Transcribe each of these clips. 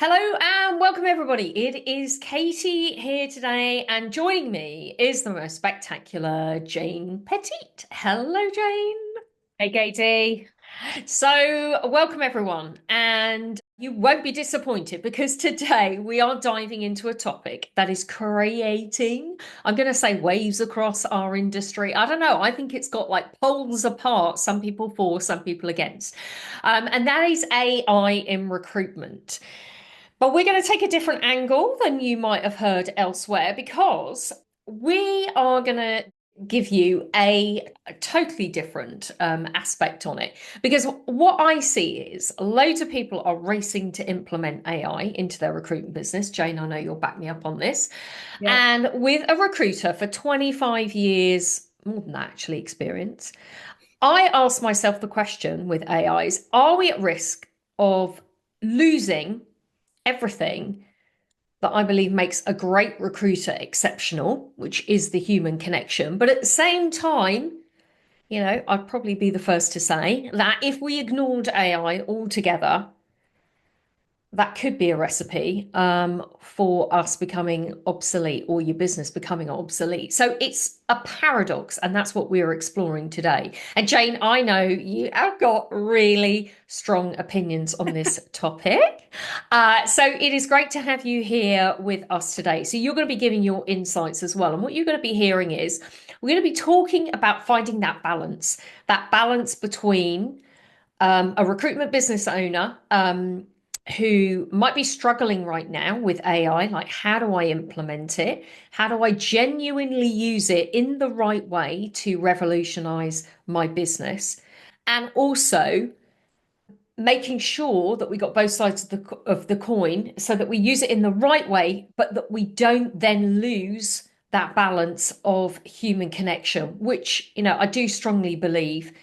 Hello and welcome everybody. It is Katie here today, and joining me is the most spectacular Jane Pettit. Hello, Jane. Hey, Katie. So, welcome everyone, and you won't be disappointed because today we are diving into a topic that is creating, I'm going to say, waves across our industry. I don't know, I think it's got like poles apart, some people for, some people against. And that is AI in recruitment. But we're going to take a different angle than you might have heard elsewhere because we are going to give you a totally different aspect on it. Because what I see is loads of people are racing to implement AI into their recruitment business. Jane, I know you'll back me up on this. Yeah. And with a recruiter for 25 years, more than that actually, experience, I ask myself the question with AIs, are we at risk of losing everything that I believe makes a great recruiter exceptional, which is the human connection? But at the same time, I'd probably be the first to say that if we ignored AI altogether, that could be a recipe for us becoming obsolete or your business becoming obsolete. So it's a paradox, and that's what we're exploring today. And Jane, I know you have got really strong opinions on this topic. So it is great to have you here with us today. So you're going to be giving your insights as well. And what you're going to be hearing is we're going to be talking about finding that balance between a recruitment business owner who might be struggling right now with AI, like how do I implement it? How do I genuinely use it in the right way to revolutionize my business? And also making sure that we got both sides of the coin so that we use it in the right way, but that we don't then lose that balance of human connection, which, I do strongly believe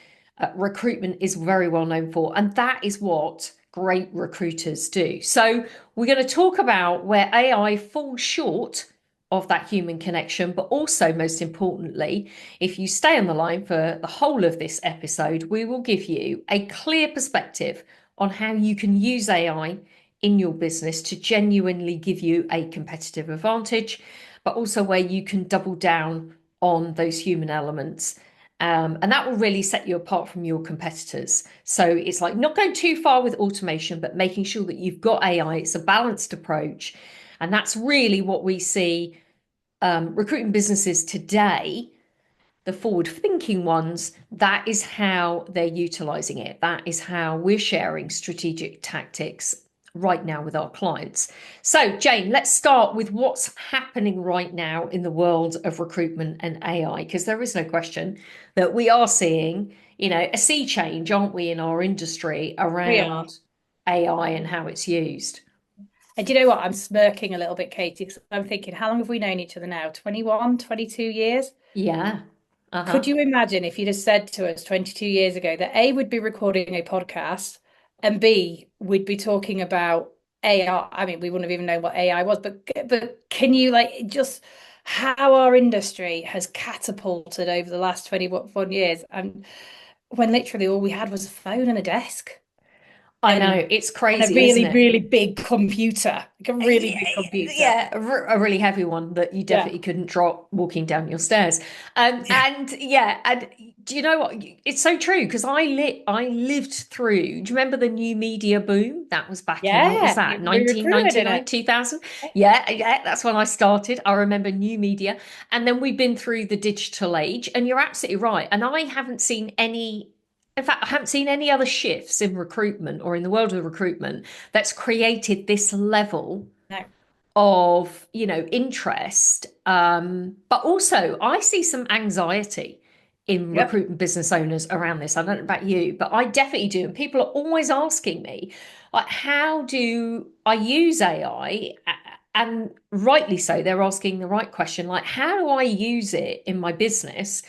recruitment is very well known for. And that is what great recruiters do. So we're going to talk about where AI falls short of that human connection, but also, most importantly, if you stay on the line for the whole of this episode, we will give you a clear perspective on how you can use AI in your business to genuinely give you a competitive advantage, but also where you can double down on those human elements. And that will really set you apart from your competitors. So it's like not going too far with automation, but making sure that you've got AI. It's a balanced approach. And that's really what we see recruiting businesses today, the forward thinking ones, that is how they're utilizing it. That is how we're sharing strategic tactics right now with our clients. So, Jane, let's start with what's happening right now in the world of recruitment and AI, because there is no question that we are seeing, a sea change, aren't we, in our industry We are. around AI and how it's used. And do you know what? I'm smirking a little bit, Katie, because I'm thinking, how long have we known each other now? 21, 22 years? Yeah. Could Uh-huh. you imagine if you'd have said to us 22 years ago that A, would be recording a podcast, and B, we'd be talking about AI? I mean, we wouldn't have even known what AI was, but can you like just how our industry has catapulted over the last 21 years? And when literally all we had was a phone and a desk. I know, and it's and a crazy, isn't really, it? really big computer, like a really Yeah, big computer. yeah, a really heavy one that you Yeah. definitely couldn't drop walking down your stairs. Yeah. And yeah, and do you know what? It's so true because I lived through. Do you remember the new media boom? That was back in, what was Yeah. that, We recruited in 1999, it. 2000? Yeah, yeah, that's when I started. I remember new media, and then we've been through the digital age. And you're absolutely right. And I haven't seen any. In fact, I haven't seen any other shifts in recruitment or in the world of recruitment that's created this level No. of interest, but also I see some anxiety in Yep. recruitment business owners around this. I don't know about you, but I definitely do, and people are always asking me, like, how do I use AI? And rightly so, they're asking the right question, like, how do I use it in my business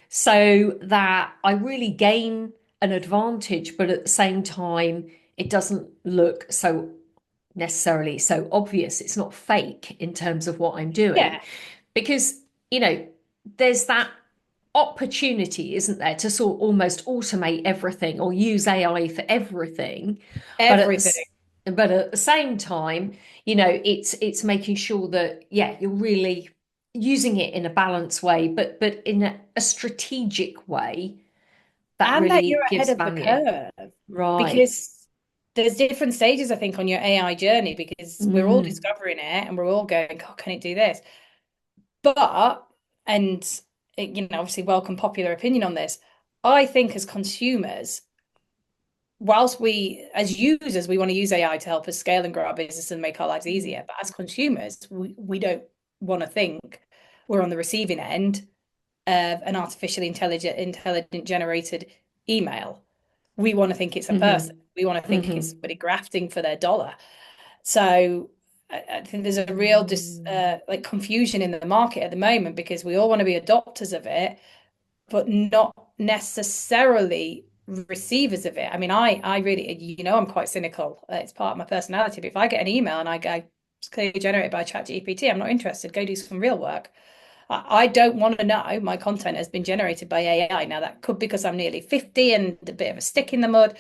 so that I really gain an advantage, but at the same time it doesn't look so necessarily so obvious. It's not fake in terms of what I'm doing. Yeah. Because, you know, there's that opportunity, isn't there, to sort of almost automate everything or use AI for everything. But at the, Everything. but at the same time, it's making sure that, yeah, you're really using it in a balanced way, but in a strategic way that And that you're really ahead gives of the value. curve, Right. because there's different stages, I think, on your AI journey, because we're all Mm. discovering it and we're all going, oh, can it do this? But, and obviously welcome popular opinion on this. I think as consumers, whilst we, as users, we want to use AI to help us scale and grow our business and make our lives easier. But as consumers, we don't want to think we're on the receiving end of an artificially intelligent generated email. We want to think it's a person. Hmm. We want to think it's Hmm. somebody grafting for their dollar. So I think there's a real like confusion in the market at the moment, because we all want to be adopters of it, but not necessarily receivers of it. I mean, I really, I'm quite cynical. It's part of my personality. But if I get an email and I go, it's clearly generated by ChatGPT, I'm not interested. Go do some real work. I don't want to know my content has been generated by AI. Now, that could be because I'm nearly 50 and a bit of a stick in the mud,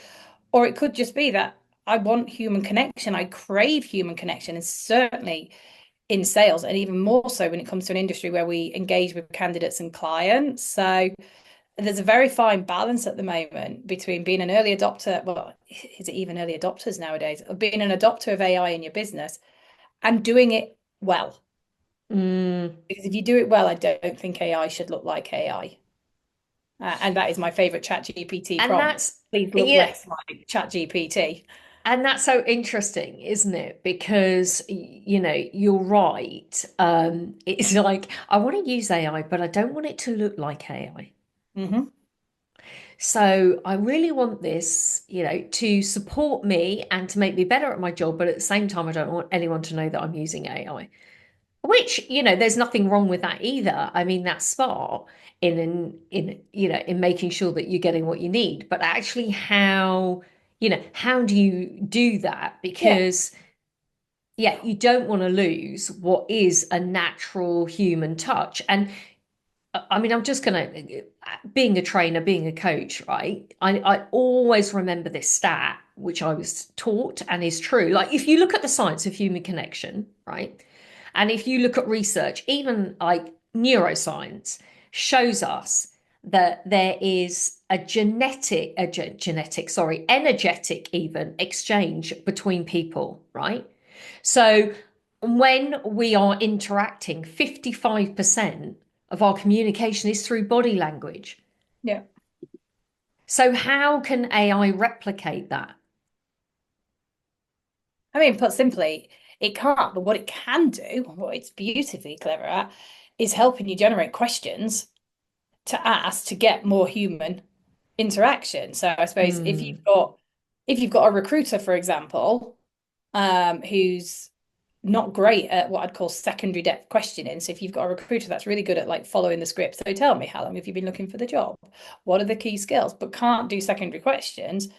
or it could just be that I want human connection. I crave human connection, and certainly in sales, and even more so when it comes to an industry where we engage with candidates and clients. So there's a very fine balance at the moment between being an early adopter. Well, is it even early adopters nowadays? Of being an adopter of AI in your business and doing it well. Mm. Because if you do it well, I don't think AI should look like AI. And that is my favorite ChatGPT And prompt. that's Please look yeah, less like ChatGPT. and that's so interesting, isn't it? Because you're right. It's like I want to use AI, but I don't want it to look like AI. Hmm. So I really want this, to support me and to make me better at my job, but at the same time, I don't want anyone to know that I'm using AI. Which, there's nothing wrong with that either. I mean, that's smart in making sure that you're getting what you need. But actually, how do you do that? Yeah. Because yeah, you don't want to lose what is a natural human touch. And I mean, I'm just gonna, being a trainer, being a coach, right? I always remember this stat, which I was taught and is true. Like, if you look at the science of human connection, right? And if you look at research, even like neuroscience shows us that there is energetic even exchange between people, right? So when we are interacting, 55% of our communication is through body language. Yeah. So how can AI replicate that? I mean, put simply, it can't, but what it can do, what it's beautifully clever at, is helping you generate questions to ask to get more human interaction. So I suppose Mm, if you've got a recruiter, for example, who's not great at what I'd call secondary depth questioning. So if you've got a recruiter that's really good at like following the script, so tell me, how long have you been looking for the job? What are the key skills? But can't do secondary questions.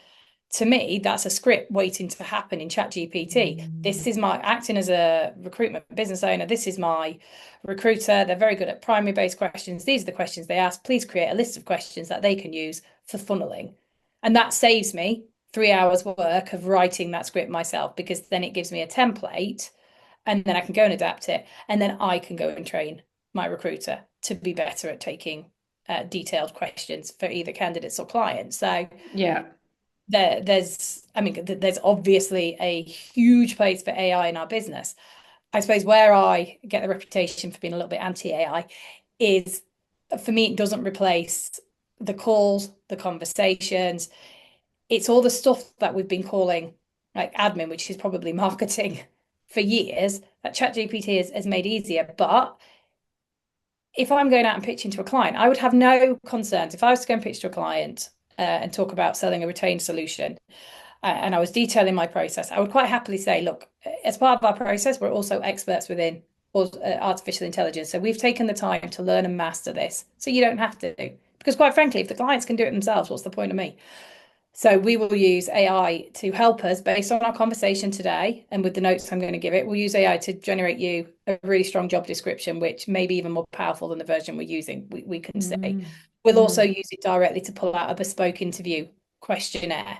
To me, that's a script waiting to happen in ChatGPT. This is my acting as a recruitment business owner. This is my recruiter. They're very good at primary based questions. These are the questions they ask. Please create a list of questions that they can use for funneling. And that saves me 3 hours work of writing that script myself, because then it gives me a template and then I can go and adapt it. And then I can go and train my recruiter to be better at taking detailed questions for either candidates or clients. So yeah. there's obviously a huge place for AI in our business. I suppose where I get the reputation for being a little bit anti-AI is, for me, it doesn't replace the calls, the conversations. It's all the stuff that we've been calling like admin, which is probably marketing for years, that ChatGPT has made easier. But if I'm going out and pitching to a client, I would have no concerns. If I was to go and pitch to a client and talk about selling a retained solution, and I was detailing my process, I would quite happily say, look, as part of our process, we're also experts within artificial intelligence. So we've taken the time to learn and master this. So you don't have to. Because quite frankly, if the clients can do it themselves, what's the point of me? So we will use AI to help us based on our conversation today, and with the notes I'm going to give it, we'll use AI to generate you a really strong job description, which may be even more powerful than the version we're using. We can say. Mm, We'll also mm, use it directly to pull out a bespoke interview questionnaire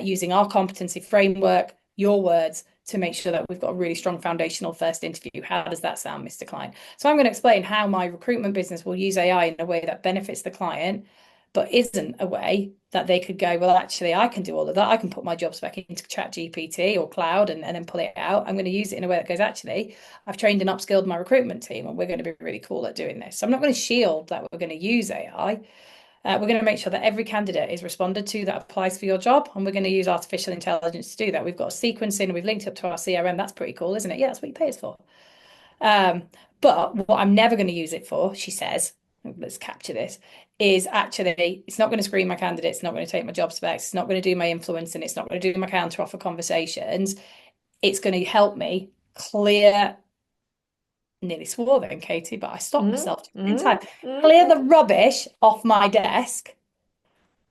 using our competency framework, your words, to make sure that we've got a really strong foundational first interview. How does that sound, Mr. Klein? So I'm going to explain how my recruitment business will use AI in a way that benefits the client, but isn't a way that they could go, well, actually, I can do all of that. I can put my job spec into Chat GPT or Cloud and then pull it out. I'm going to use it in a way that goes, actually, I've trained and upskilled my recruitment team, and we're going to be really cool at doing this. So I'm not going to shield that we're going to use AI. We're going to make sure that every candidate is responded to that applies for your job, and we're going to use artificial intelligence to do that. We've got sequencing, we've linked up to our CRM. That's pretty cool, isn't it? Yeah, that's what you pay us for. But what I'm never going to use it for, she says, let's capture this, is actually, it's not going to screen my candidates, it's not going to take my job specs, it's not going to do my influence, and it's not going to do my counter offer conversations. It's going to help me clear, nearly swore then, Katie, but I stopped myself in time. Clear the rubbish off my desk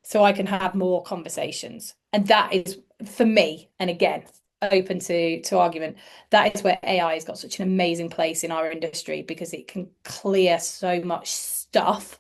so I can have more conversations. And that is, for me, and again, open to argument, that is where AI has got such an amazing place in our industry, because it can clear so much stuff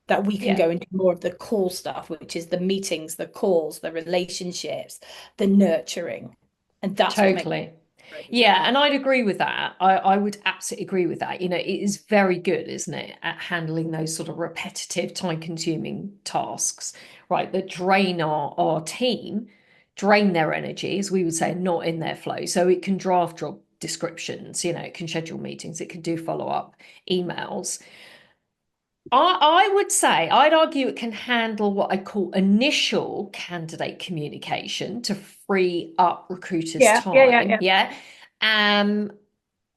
that we can Yeah. go into more of the cool stuff, which is the meetings, the calls, the relationships, the nurturing. And that's what makes Totally. it great. Yeah, and I'd agree with that. I would absolutely agree with that. It is very good, isn't it, at handling those sort of repetitive, time-consuming tasks, right, that drain our team, drain their energy, as we would say, not in their flow. So it can draft job descriptions, it can schedule meetings, it can do follow-up emails. I would say, I'd argue it can handle what I call initial candidate communication to free up recruiters' time. Yeah. Yeah. Um,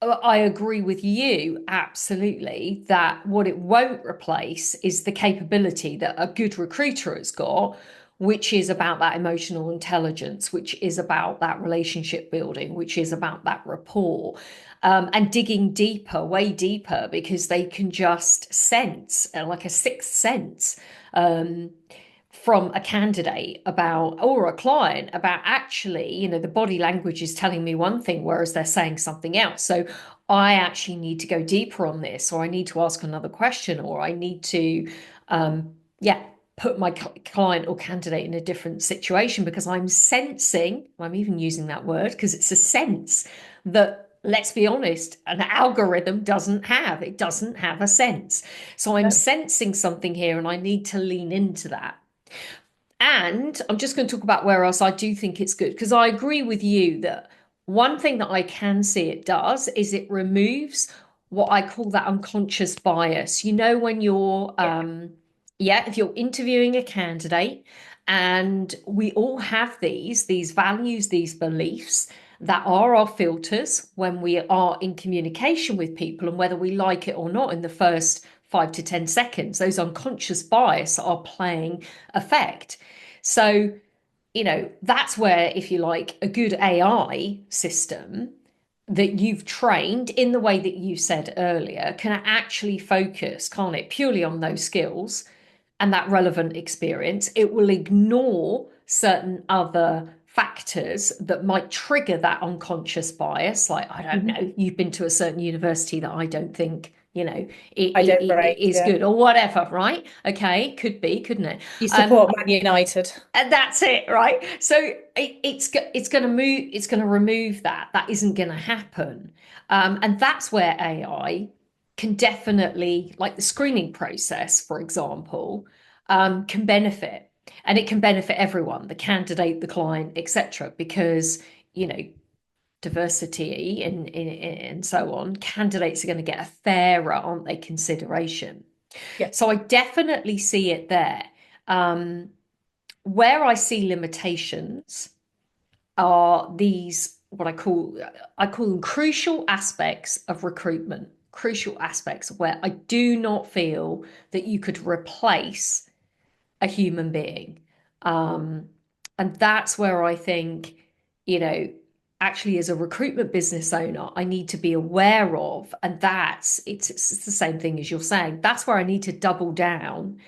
I agree with you absolutely that what it won't replace is the capability that a good recruiter has got, which is about that emotional intelligence, which is about that relationship building, which is about that rapport, and digging deeper, way deeper, because they can just sense, like a sixth sense. From a candidate about, or a client about, actually, the body language is telling me one thing, whereas they're saying something else. So I actually need to go deeper on this, or I need to ask another question, or I need to, yeah, put my client or candidate in a different situation, because I'm sensing, I'm even using that word because it's a sense that, let's be honest, an algorithm doesn't have. It doesn't have a sense. So I'm sensing something here, and I need to lean into that. And I'm just going to talk about where else I do think it's good, because I agree with you that one thing that I can see it does is it removes what I call that unconscious bias. When you're, yeah, if you're interviewing a candidate, and we all have these values, these beliefs that are our filters when we are in communication with people, and whether we like it or not in the first 5 to 10 seconds, those unconscious bias are playing effect. So, that's where, if you like, a good AI system that you've trained in the way that you said earlier can actually focus, can't it, purely on those skills and that relevant experience. It will ignore certain other factors that might trigger that unconscious bias. Like, I don't know, you've been to a certain university that I don't think, I don't it rate, is yeah. good, or whatever, right? Okay, could be, couldn't it? You support Man United. And that's it, right? So it's going to move. It's going to remove that. That isn't going to happen, and that's where AI can definitely, like the screening process, for example, can benefit, and it can benefit everyone, the candidate, the client, etc. Because you know diversity and so on. Candidates are going to get a fairer, aren't they, consideration. Yeah. So I definitely see it there. Um, where I see limitations are these, what I call them crucial aspects of recruitment, crucial aspects where I do not feel that you could replace a human being. Um, and that's where I think, you know, actually as a recruitment business owner, I need to be aware of, and it's the same thing as you're saying. That's where I need to double down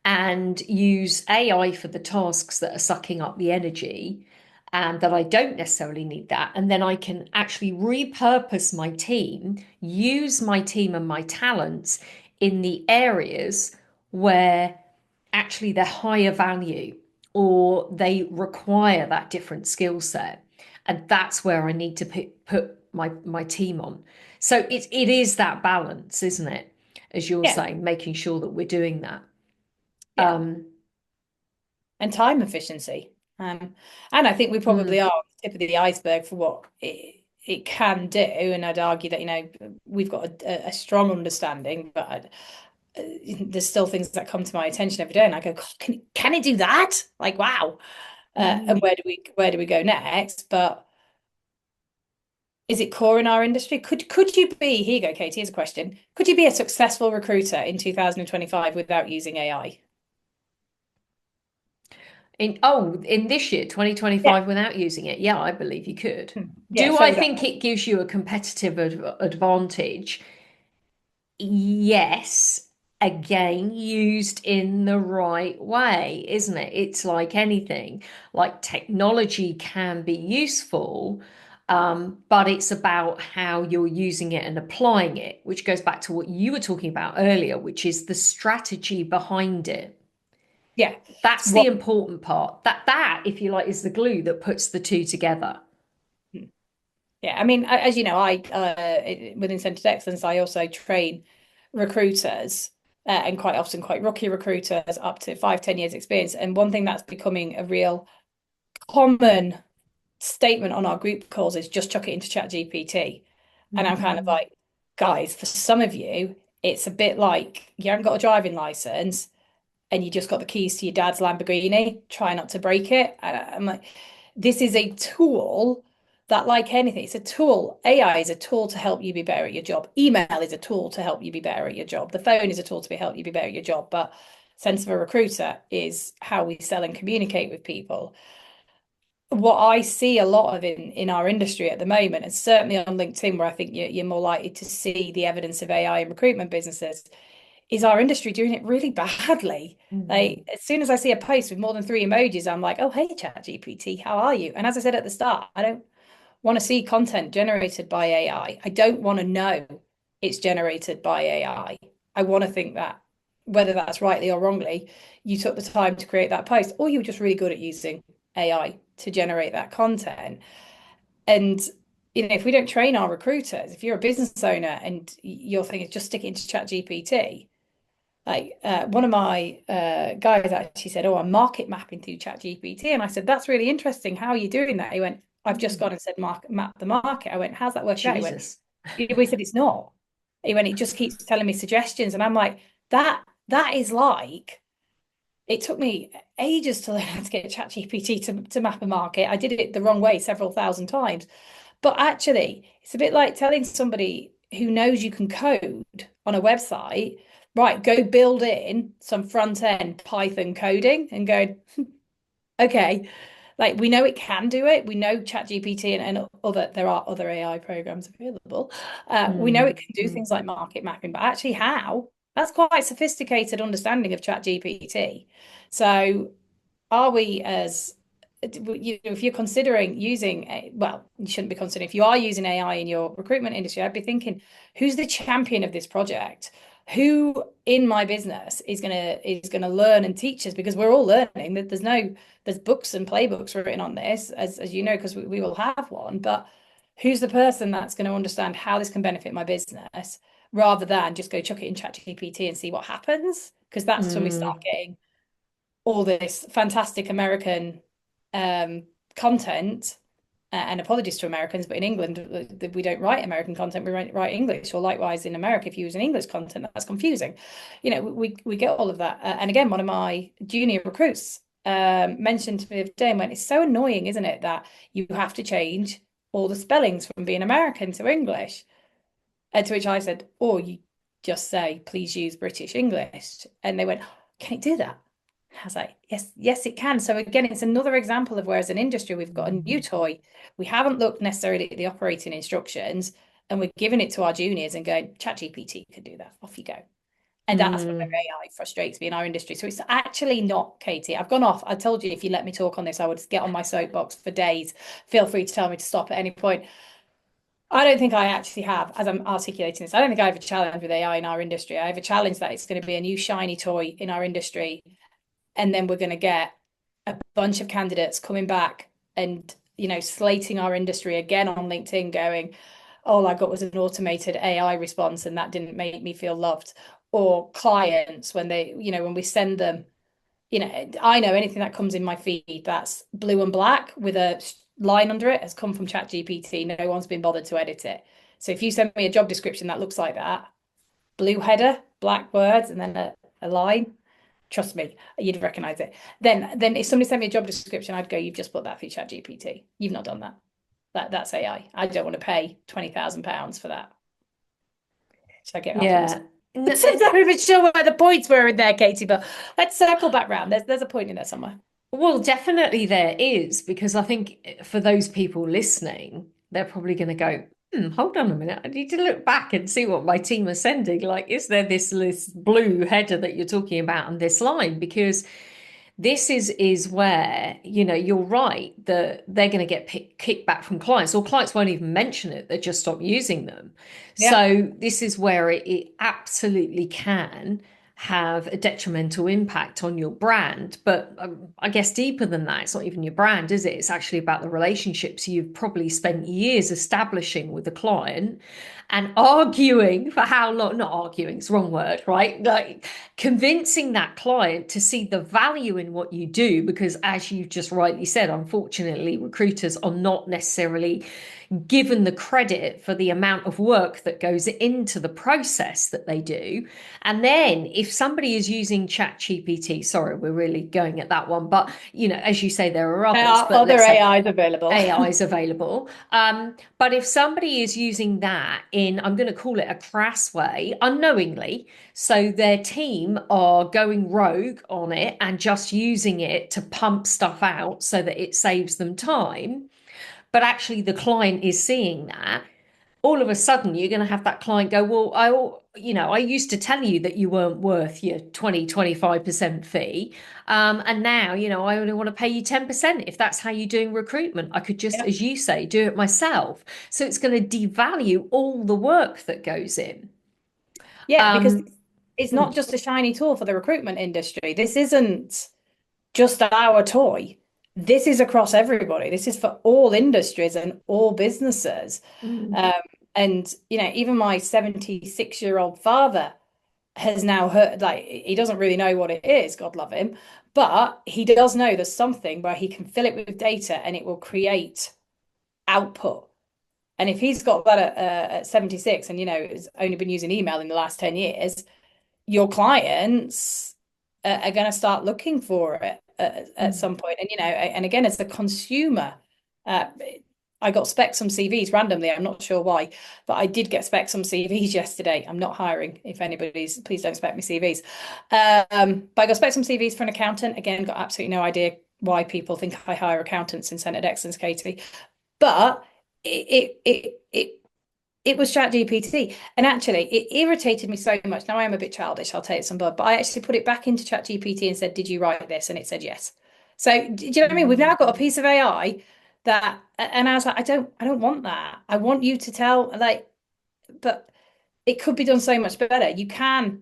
and use AI for the tasks that are sucking up the energy, and that I don't necessarily need that. And then I can actually repurpose my team, use my team and my talents in the areas where actually they're higher value, or they require that different skill set. And that's where I need to put my team on. So it is that balance, isn't it? As you're Yeah, saying, making sure that we're doing that. yeah. Um, And time efficiency. And I think we probably mm, are on the tip of the iceberg for what it can do. And I'd argue that, we've got a strong understanding, but there's still things that come to my attention every day, and I go, God, can it do that? Like, wow. And mm. where do we go next? But is it core in our industry? Could you be, here you go, Katie, here's a question. Could you be a successful recruiter in 2025 without using AI? In this year, Yeah. 2025, without using it, yeah, I believe you could. Yeah, Do so I would I. think it gives you a competitive advantage? Yes, again, used in the right way, isn't it? It's like anything, like technology can be useful, but it's about how you're using it and applying it, which goes back to what you were talking about earlier, which is the strategy behind it. Yeah. That's the What important part. That, if you like, is the glue that puts the two together. Yeah, I mean, as you know, within Centre of Excellence, I also train recruiters, and quite often quite rookie recruiters up to 5, 10 years experience. And one thing that's becoming a real common statement on our group calls is just chuck it into Chat GPT. And I'm kind of Mm, like, guys, for some of you, it's a bit like you haven't got a driving license and you just got the keys to your dad's Lamborghini. Try not to break it. I'm like, this is a tool that, like anything, it's a tool. AI is a tool to help you be better at your job. Email is a tool to help you be better at your job. The phone is a tool to help you be better at your job. But sense of a recruiter is how we sell and communicate with people. What I see a lot of in our industry at the moment, and certainly on LinkedIn, where I think you're more likely to see the evidence of AI in recruitment businesses, is our industry doing it really badly. mm, Like, as soon as I see a post with more than 3 emojis, I'm like, oh, hey, ChatGPT, how are you? And as I said at the start, I don't want to see content generated by AI. I don't want to know it's generated by AI. I want to think that, whether that's rightly or wrongly, you took the time to create that post, or you were just really good at using AI to generate that content. And if we don't train our recruiters, if you're a business owner and your thing is just stick it into Chat GPT, like, one of my guys actually said, "Oh, I'm market mapping through Chat GPT," and I said, "That's really interesting. How are you doing that?" He went, "I've just mm. gone and said map the market." I went, "How's that working out?" He went, Jesus. "We said it's not." He went, "It just keeps telling me suggestions," and I'm like, "That is like." It took me ages to learn how to get Chat GPT to map a market. I did it the wrong way several thousand times. But actually, it's a bit like telling somebody who knows you can code on a website, right, go build in some front end Python coding and go, okay, like we know it can do it. We know ChatGPT and other, there are other AI programs available. We know it Mm, can do mm, things like market mapping, but actually how? That's quite sophisticated understanding of ChatGPT. So are we as if you're considering using well, you shouldn't be considering, if you are using AI in your recruitment industry, I'd be thinking, who's the champion of this project? Who in my business is gonna learn and teach us? Because we're all learning. There's books and playbooks written on this, as you know, because we will have one. But who's the person that's going to understand how this can benefit my business, rather than just go chuck it in ChatGPT and see what happens? Because that's when we start mm, getting all this fantastic American um, content. And apologies to Americans, but in England, we don't write American content, we write English. Or likewise in America, if you use an English content, that's confusing. We get all of that. And again, one of my junior recruits mentioned to me the other day and went, it's so annoying, isn't it, that you have to change all the spellings from being American to English? And to which I said, or you just say, please use British English. And they went, can it do that? I was like, yes, yes, it can. So again, it's another example of where, as an industry, we've got a new mm, toy. We haven't looked necessarily at the operating instructions, and we're giving it to our juniors and going, ChatGPT could do that. Off you go. And that's where mm. AI frustrates me in our industry. So it's actually not, Katie. I've gone off. I told you if you let me talk on this, I would get on my soapbox for days. Feel free to tell me to stop at any point. I don't think I actually have, as I'm articulating this, I don't think I have a challenge with AI in our industry. I have a challenge that it's going to be a new shiny toy in our industry, and then we're going to get a bunch of candidates coming back and slating our industry again on LinkedIn, going, all I got was an automated AI response and that didn't make me feel loved. Or clients when when we send them, I know anything that comes in my feed that's blue and black with a line under it has come from ChatGPT. No one's been bothered to edit it. So if you send me a job description that looks like that, blue header, black words, and then a line, trust me, you'd recognize it. Then if somebody sent me a job description, I'd go, you've just put that through ChatGPT. You've not done that. That's AI. I don't want to pay £20,000 for that. So I get off on. Yeah. I'm not even sure where the points were in there, Katie, but let's circle back round. There's a point in there somewhere. Well, definitely there is, because I think for those people listening, they're probably going to go, hold on a minute. I need to look back and see what my team are sending. Like, is there this blue header that you're talking about on this line? Because this is where, you're right that they're going to get kickback from clients, or clients won't even mention it. They just stop using them. Yeah. So this is where it absolutely can have a detrimental impact on your brand. But I guess deeper than that, it's not even your brand, is it? It's actually about the relationships you've probably spent years establishing with the client and arguing for how long, not arguing, it's the wrong word, right? Like convincing that client to see the value in what you do, because as you just rightly said, unfortunately, recruiters are not necessarily given the credit for the amount of work that goes into the process that they do. And then if somebody is using ChatGPT, sorry, we're really going at that one, but as you say, there are There others, are but other let's say AIs available. AI is available. But if somebody is using that in, I'm going to call it a crass way, unknowingly, so their team are going rogue on it and just using it to pump stuff out so that it saves them time, but actually the client is seeing that, all of a sudden you're going to have that client go, well, I used to tell you that you weren't worth your 25% fee. And now, I only want to pay you 10%. If that's how you're doing recruitment, I could just, Yeah. as you say, do it myself. So it's going to devalue all the work that goes in. Yeah, because Um, it's not mm, just a shiny tool for the recruitment industry. This isn't just our toy. This is across everybody. This is for all industries and all businesses. mm, Um, and even my 76-year-old father has now heard, like, he doesn't really know what it is, God love him, but he does know there's something where he can fill it with data and it will create output. And if he's got that at 76 and has only been using email in the last 10 years, your clients are going to start looking for it at mm. some point. And and again, as a consumer, uh, I got spec some CVs randomly. I'm not sure why, but I did get spec some CVs yesterday. I'm not hiring. If anybody's, please don't spec me CVs. But I got spec some CVs for an accountant. Again, got absolutely no idea why people think I hire accountants in Centre Excellence, Katie. But it was ChatGPT. And actually, it irritated me so much. Now I am a bit childish, I'll take some blood, but I actually put it back into ChatGPT and said, did you write this? And it said yes. So do you know what I mean? We've now got a piece of AI that, and I was like, I don't want that. I want you to tell, like, but it could be done so much better. You can,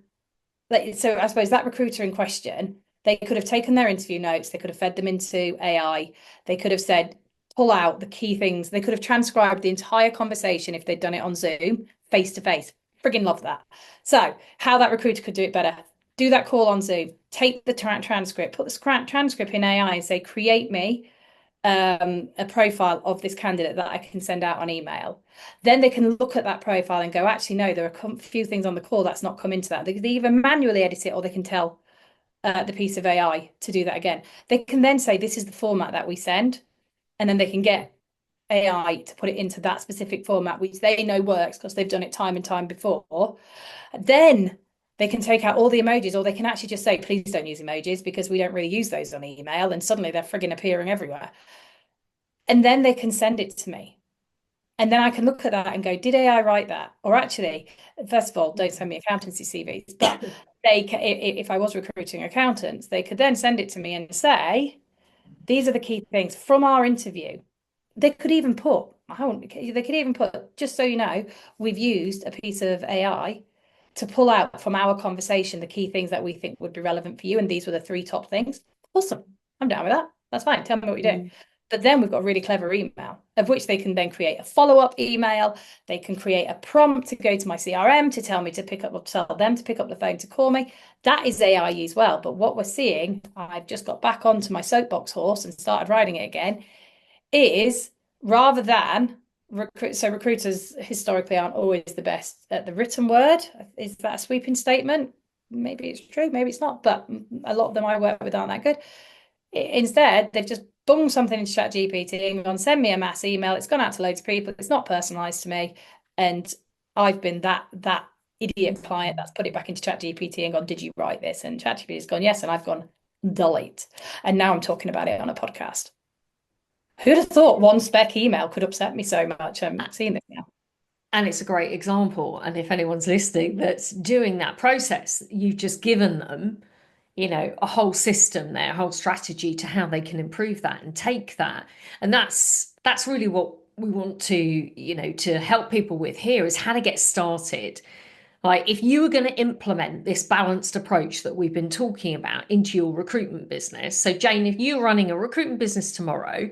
like, so I suppose that recruiter in question, they could have taken their interview notes, they could have fed them into AI, they could have said, pull out the key things. They could have transcribed the entire conversation if they'd done it on Zoom, face to face. Frigging love that. So, how that recruiter could do it better: do that call on Zoom, take the transcript, put the transcript in AI, and say, create me a profile of this candidate that I can send out on email. Then they can look at that profile and go, actually, no, there are a few things on the call that's not come into that. They either manually edit it or they can tell the piece of AI to do that again. They can then say, this is the format that we send, and then they can get AI to put it into that specific format, which they know works because they've done it time and time before. Then they can take out all the emojis, or they can actually just say, please don't use emojis because we don't really use those on email. And suddenly they're frigging appearing everywhere. And then they can send it to me. And then I can look at that and go, did AI write that? Or actually, first of all, don't send me accountancy CVs. But if I was recruiting accountants, they could then send it to me and say, these are the key things from our interview. They could even put, just so you know, we've used a piece of AI to pull out from our conversation the key things that we think would be relevant for you. And these were the three top things. Awesome. I'm down with that. That's fine. Tell me what you do. But then we've got a really clever email, of which they can then create a follow-up email. They can create a prompt to go to my CRM to tell me to pick up or tell them to pick up the phone to call me. That is AI as well. But what we're seeing, I've just got back onto my soapbox horse and started riding it again, is rather than recruiters historically aren't always the best at the written word. Is that a sweeping statement? Maybe it's true, maybe it's not, but a lot of them I work with aren't that good. Instead, they've just bunged something into ChatGPT and gone, send me a mass email. It's gone out to loads of people. It's not personalized to me. And I've been that idiot client that's put it back into ChatGPT and gone, did you write this? And ChatGPT has gone, yes. And I've gone, delete. And now I'm talking about it on a podcast. Who'd have thought one spec email could upset me so much? I'm seeing this now. And it's a great example. And if anyone's listening that's doing that process, you've just given them, a whole system there, a whole strategy to how they can improve that and take that. And that's really what we want to help people with here, is how to get started. Like, if you were going to implement this balanced approach that we've been talking about into your recruitment business. So Jane, if you're running a recruitment business tomorrow,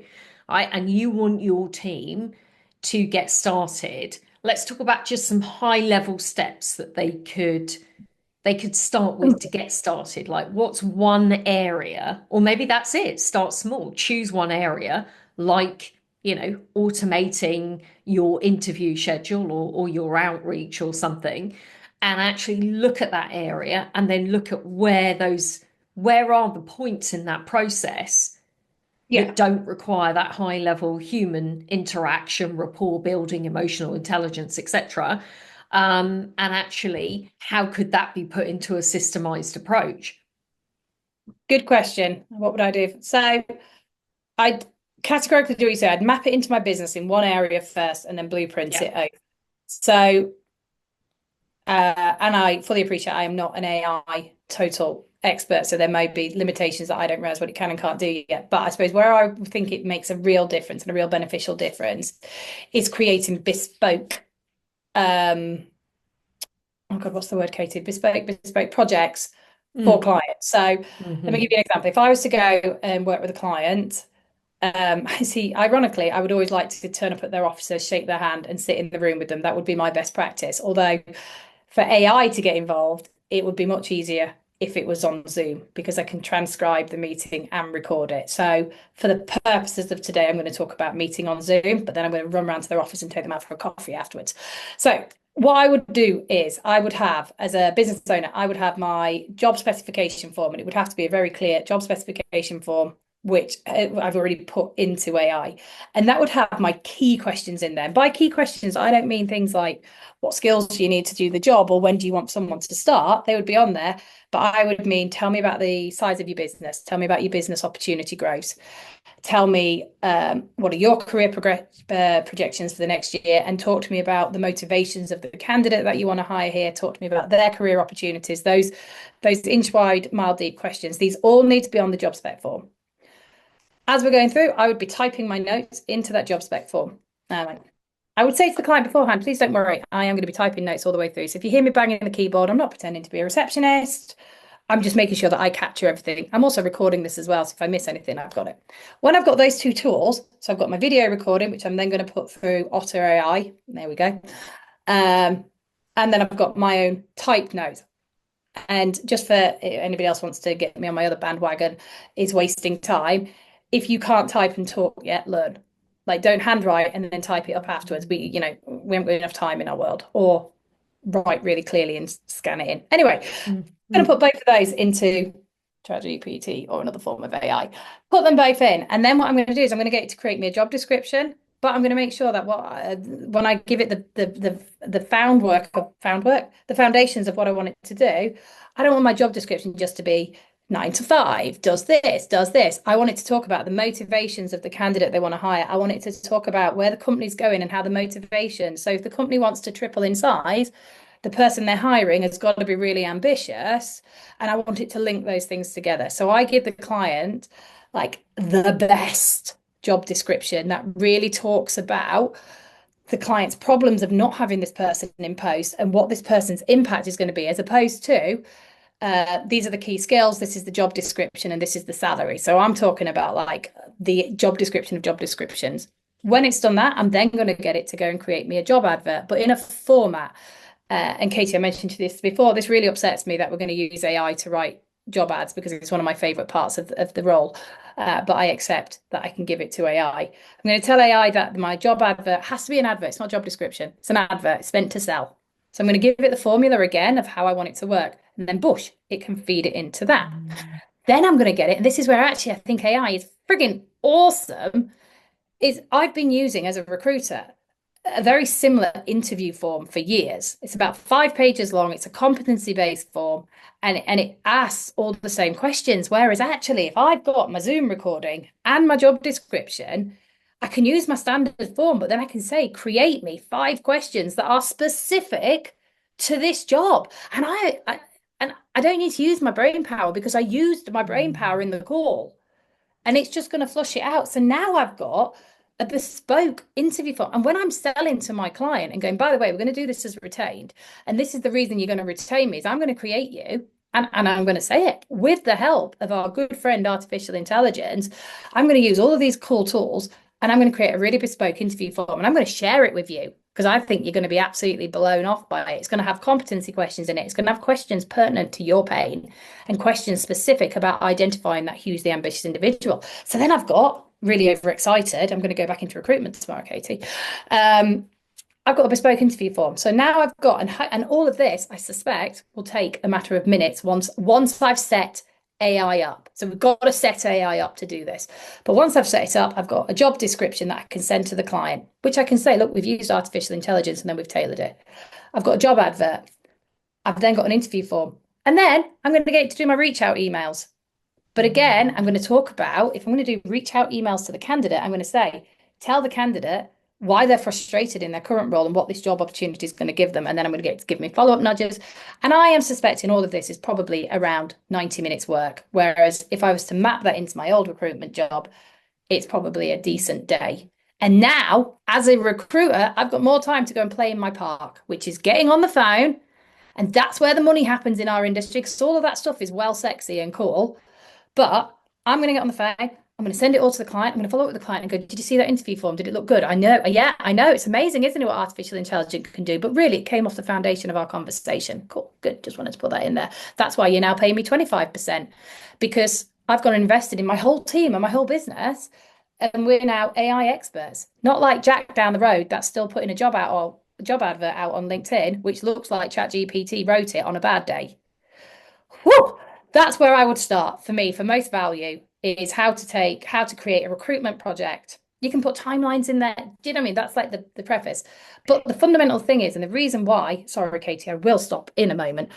right, and you want your team to get started, let's talk about just some high level steps that they could start with to get started. Like, what's one area, or maybe that's it, start small, choose one area, like, automating your interview schedule or your outreach or something, and actually look at that area and then look at where are the points in that process Yeah. that don't require that high level human interaction, rapport building, emotional intelligence, etc. And actually, how could that be put into a systemized approach? Good question. What would I do? So I'd categorically do what you said. I'd map it into my business in one area first and then blueprint Yeah. it out. So, and I fully appreciate I am not an AI total expert, so there may be limitations that I don't realize what it can and can't do yet. But I suppose where I think it makes a real difference and a real beneficial difference is creating bespoke, oh God, what's the word, Katie? Bespoke projects for Mm. clients. So let me Hmm. give you an example. If I was to go and work with a client, I see, ironically, I would always like to turn up at their offices, shake their hand, and sit in the room with them. That would be my best practice. Although for AI to get involved, it would be much easier if it was on Zoom because I can transcribe the meeting and record it. So for the purposes of today, I'm going to talk about meeting on Zoom, but then I'm going to run around to their office and take them out for a coffee afterwards. So what I would do is I would have, as a business owner, I would have my job specification form, and it would have to be a very clear job specification form which I've already put into AI. And that would have my key questions in there. By key questions, I don't mean things like what skills do you need to do the job or when do you want someone to start? They would be on there. But I would mean, tell me about the size of your business. Tell me about your business opportunity growth. Tell me what are your career projections for the next year, and talk to me about the motivations of the candidate that you want to hire here. Talk to me about their career opportunities. Those inch wide, mile deep questions. These all need to be on the job spec form. As we're going through, I would be typing my notes into that job spec form. I would say to the client beforehand, please don't worry, I am going to be typing notes all the way through. So if you hear me banging the keyboard, I'm not pretending to be a receptionist. I'm just making sure that I capture everything. I'm also recording this as well. So if I miss anything, I've got it. When I've got those two tools, so I've got my video recording, which I'm then going to put through Otter AI. There we go. And then I've got my own typed notes. And just for anybody else wants to get me on my other bandwagon, is wasting time. If you can't type and talk yet, learn. Like, don't handwrite and then type it up afterwards. We haven't got enough time in our world. Or write really clearly and scan it in. Anyway, I'm going to put both of those into ChatGPT or another form of AI. Put them both in, and then what I'm going to do is I'm going to get it to create me a job description. But I'm going to make sure that when I give it the foundations of what I want it to do, I don't want my job description just to be 9 to 5, does this, does this. I want it to talk about the motivations of the candidate they want to hire. I want it to talk about where the company's going and how the motivation. So if the company wants to triple in size, the person they're hiring has got to be really ambitious. And I want it to link those things together. So I give the client like the best job description that really talks about the client's problems of not having this person in post and what this person's impact is going to be, as opposed to these are the key skills, this is the job description, and this is the salary. So I'm talking about like the job description of job descriptions. When it's done that, I'm then going to get it to go and create me a job advert, but in a format. And Katie, I mentioned this before, this really upsets me that we're going to use AI to write job ads because it's one of my favorite parts of the role. But I accept that I can give it to AI. I'm going to tell AI that my job advert has to be an advert. It's not a job description. It's an advert. It's meant to sell. So I'm going to give it the formula again of how I want it to work. And then bush, it can feed it into that. Then I'm going to get it. And this is where actually I think AI is frigging awesome. Is I've been using as a recruiter a very similar interview form for years. It's about 5 pages long. It's a competency-based form, and it asks all the same questions. Whereas actually, if I've got my Zoom recording and my job description, I can use my standard form, but then I can say, create me 5 questions that are specific to this job. And I don't need to use my brain power because I used my brain power in the call, and it's just going to flush it out. So now I've got a bespoke interview form. And when I'm selling to my client and going, by the way, we're going to do this as retained, and this is the reason you're going to retain me, is I'm going to create you. And I'm going to say it with the help of our good friend artificial intelligence. I'm going to use all of these cool tools and I'm going to create a really bespoke interview form and I'm going to share it with you because I think you're going to be absolutely blown off by it. It's going to have competency questions in it. It's going to have questions pertinent to your pain and questions specific about identifying that hugely ambitious individual. So then I've got really overexcited. I'm going to go back into recruitment tomorrow, Katie. I've got a bespoke interview form. So now I've got, and all of this, I suspect, will take a matter of minutes once I've set AI up. So we've got to set AI up to do this. But once I've set it up, I've got a job description that I can send to the client, which I can say, look, we've used artificial intelligence and then we've tailored it. I've got a job advert. I've then got an interview form. And then I'm going to get to do my reach out emails. But again, I'm going to talk about, if I'm going to do reach out emails to the candidate, I'm going to say, tell the candidate why they're frustrated in their current role and what this job opportunity is going to give them. And then I'm going to get to give me follow-up nudges. And I am suspecting all of this is probably around 90 minutes work. Whereas if I was to map that into my old recruitment job, it's probably a decent day. And now, as a recruiter, I've got more time to go and play in my park, which is getting on the phone. And that's where the money happens in our industry, because all of that stuff is well sexy and cool. But I'm going to get on the phone. I'm going to send it all to the client. I'm going to follow up with the client and go, did you see that interview form? Did it look good? I know. Yeah, I know. It's amazing, isn't it, what artificial intelligence can do? But really, it came off the foundation of our conversation. Cool. Good. Just wanted to put that in there. That's why you're now paying me 25% because I've gone and invested in my whole team and my whole business. And we're now AI experts, not like Jack down the road that's still putting a job out or job advert out on LinkedIn, which looks like ChatGPT wrote it on a bad day. Whew! That's where I would start for me, for most value, is how to create a recruitment project. You can put timelines in there. Do you know what I mean? That's like the preface. But the fundamental thing is, and the reason why, sorry, Katie, I will stop in a moment.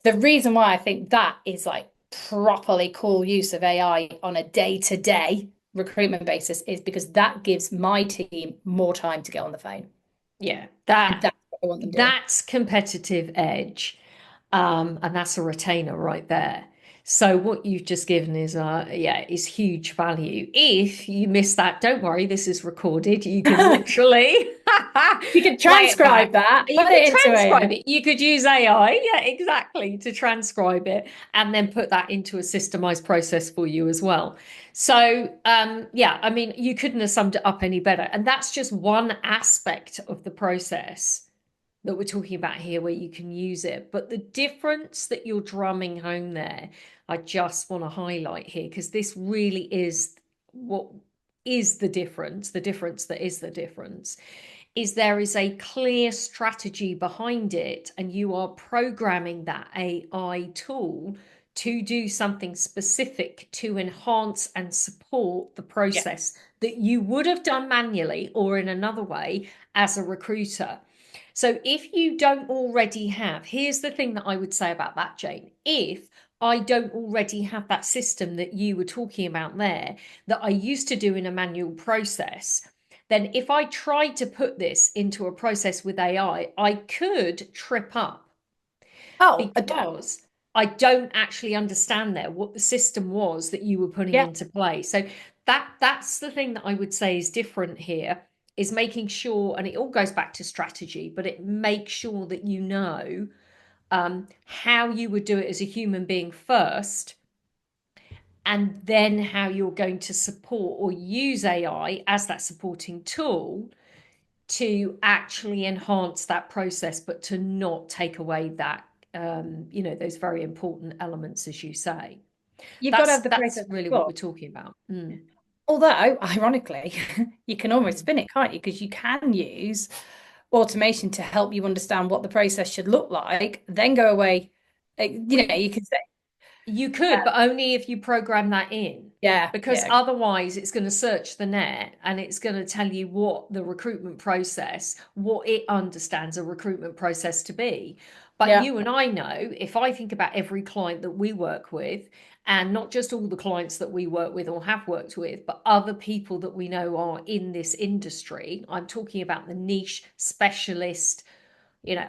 The reason why I think that is like properly cool use of AI on a day-to-day recruitment basis is because that gives my team more time to get on the phone. Yeah, And that's what I want them doing. that's competitive edge. And that's a retainer right there. So what you've just given is huge value. If you miss that, don't worry, this is recorded. You can literally You can play it transcribe back. that, You put can it into transcribe AI. it. You could use AI, yeah, exactly, to transcribe it and then put that into a systemized process for you as well. So yeah, I mean, you couldn't have summed it up any better. And that's just one aspect of the process that we're talking about here where you can use it. But the difference that you're drumming home there, I just want to highlight here, because this really is what is the difference that is the difference, is there is a clear strategy behind it, and you are programming that AI tool to do something specific to enhance and support the Yeah. process that you would have done manually or in another way as a recruiter. So if you don't already have, here's the thing that I would say about that, Jane. If I don't already have that system that you were talking about there, that I used to do in a manual process, then if I tried to put this into a process with AI, I could trip up Oh, because I don't actually understand there what the system was that you were putting yeah. into play. So that's the thing that I would say is different here, is making sure, and it all goes back to strategy, but it makes sure that you know how you would do it as a human being first, and then how you're going to support or use AI as that supporting tool to actually enhance that process, but to not take away that, those very important elements, as you say. You've got to That's have the that's process really what we're before. talking about. Mm. Although, ironically, you can almost Mm. spin it, can't you? Because you can use automation to help you understand what the process should look like, then go away. We You can say, You could, but only if you program that in. yeah, Because yeah, otherwise, it's going to search the net and it's going to tell you what the recruitment process, what it understands a recruitment process to be. But yeah, you and I know, if I think about every client that we work with, and not just all the clients that we work with or have worked with, but other people that we know are in this industry, I'm talking about the niche specialist,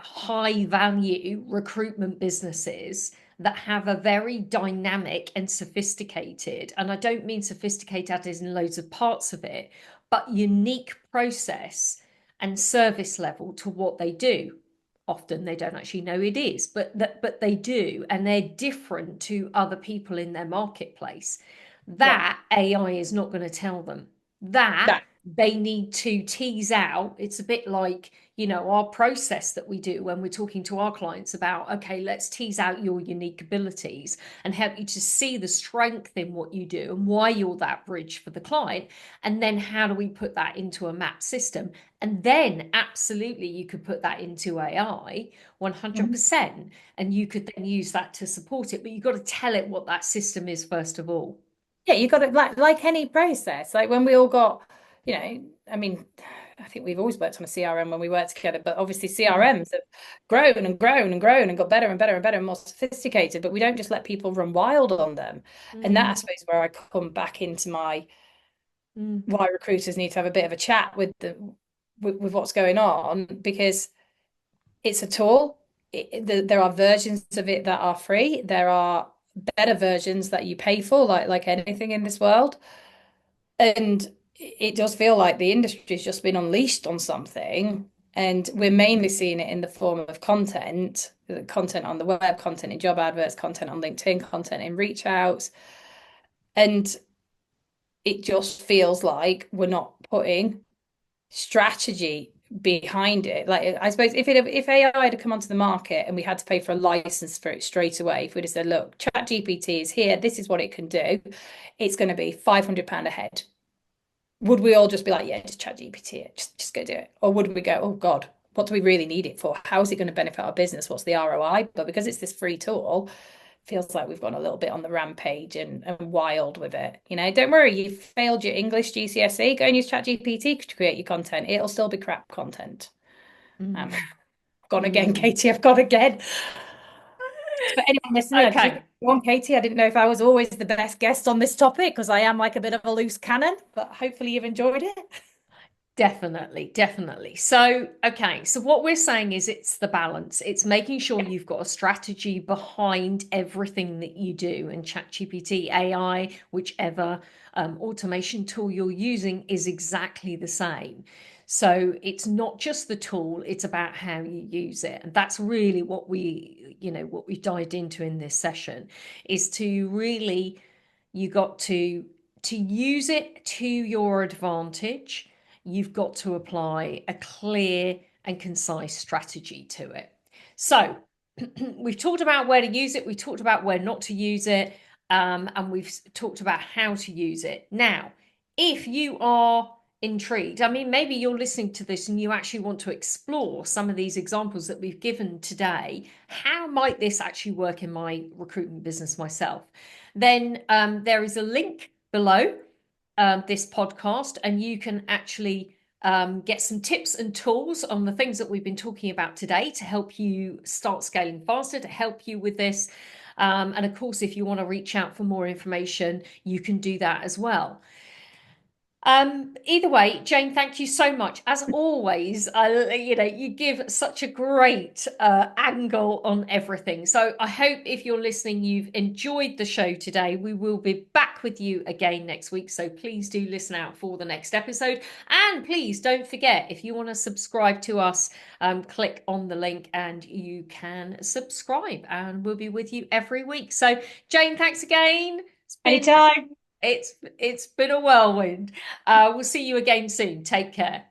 high value recruitment businesses that have a very dynamic and sophisticated, and I don't mean sophisticated as in loads of parts of it, but unique process and service level to what they do. Often they don't actually know it is, but they do, and they're different to other people in their marketplace. yeah. That AI is not going to tell them. That No, they need to tease out. It's a bit like, our process that we do when we're talking to our clients about, okay, let's tease out your unique abilities and help you to see the strength in what you do and why you're that bridge for the client. And then how do we put that into a map system? And then absolutely you could put that into AI mhm. 100%, and you could then use that to support it. But you've got to tell it what that system is first of all. Yeah, you got it like any process. Like when we all got, I mean, I think we've always worked on a CRM when we worked together, but obviously Mm, CRMs have grown and grown and grown and got better and better and better and more sophisticated, but we don't just let people run wild on them. And that, I mm, suppose, where I come back into my mm, why recruiters need to have a bit of a chat with what's going on, because it's a tool. There are versions of it that are free. There are better versions that you pay for, like anything in this world. And it does feel like the industry's just been unleashed on something. And we're mainly seeing it in the form of content on the web, content in job adverts, content on LinkedIn, content in reach outs. And it just feels like we're not putting strategy behind it. Like, I suppose if AI had come onto the market and we had to pay for a license for it straight away, if we'd have said, look, Chat GPT is here, this is what it can do, it's going to be £500 a head. Would we all just be like, yeah, just Chat GPT it, just go do it? Or would we go, oh God, what do we really need it for? How is it going to benefit our business? What's the ROI? But because it's this free tool, feels like we've gone a little bit on the rampage and wild with it. Don't worry, you failed your English GCSE, go and use ChatGPT to create your content. It'll still be crap content. Um, mm, gone again, mm. Katie. I've gone again. For anyone listening, I keep Okay. on Katie. I didn't know if I was always the best guest on this topic because I am like a bit of a loose cannon, but hopefully you've enjoyed it. Definitely, definitely. So, okay, so what we're saying is it's the balance. It's making sure Yeah, you've got a strategy behind everything that you do. And ChatGPT, AI, whichever automation tool you're using, is exactly the same. So it's not just the tool, it's about how you use it. And that's really what we dived into in this session, is to really, you got to use it to your advantage. You've got to apply a clear and concise strategy to it. So we've talked about where to use it, we talked about where not to use it, and we've talked about how to use it. Now, if you are intrigued, I mean, maybe you're listening to this and you actually want to explore some of these examples that we've given today. How might this actually work in my recruitment business myself? Then there is a link below this podcast, and you can actually get some tips and tools on the things that we've been talking about today to help you start scaling faster, to help you with this. And of course, if you want to reach out for more information, you can do that as well. Either way, Jane, thank you so much. As always, you give such a great angle on everything. So I hope if you're listening, you've enjoyed the show today. We will be back with you again next week. So please do listen out for the next episode. And please don't forget, if you want to subscribe to us, click on the link and you can subscribe, and we'll be with you every week. So Jane, thanks again. Anytime. It's been a whirlwind. We'll see you again soon. Take care.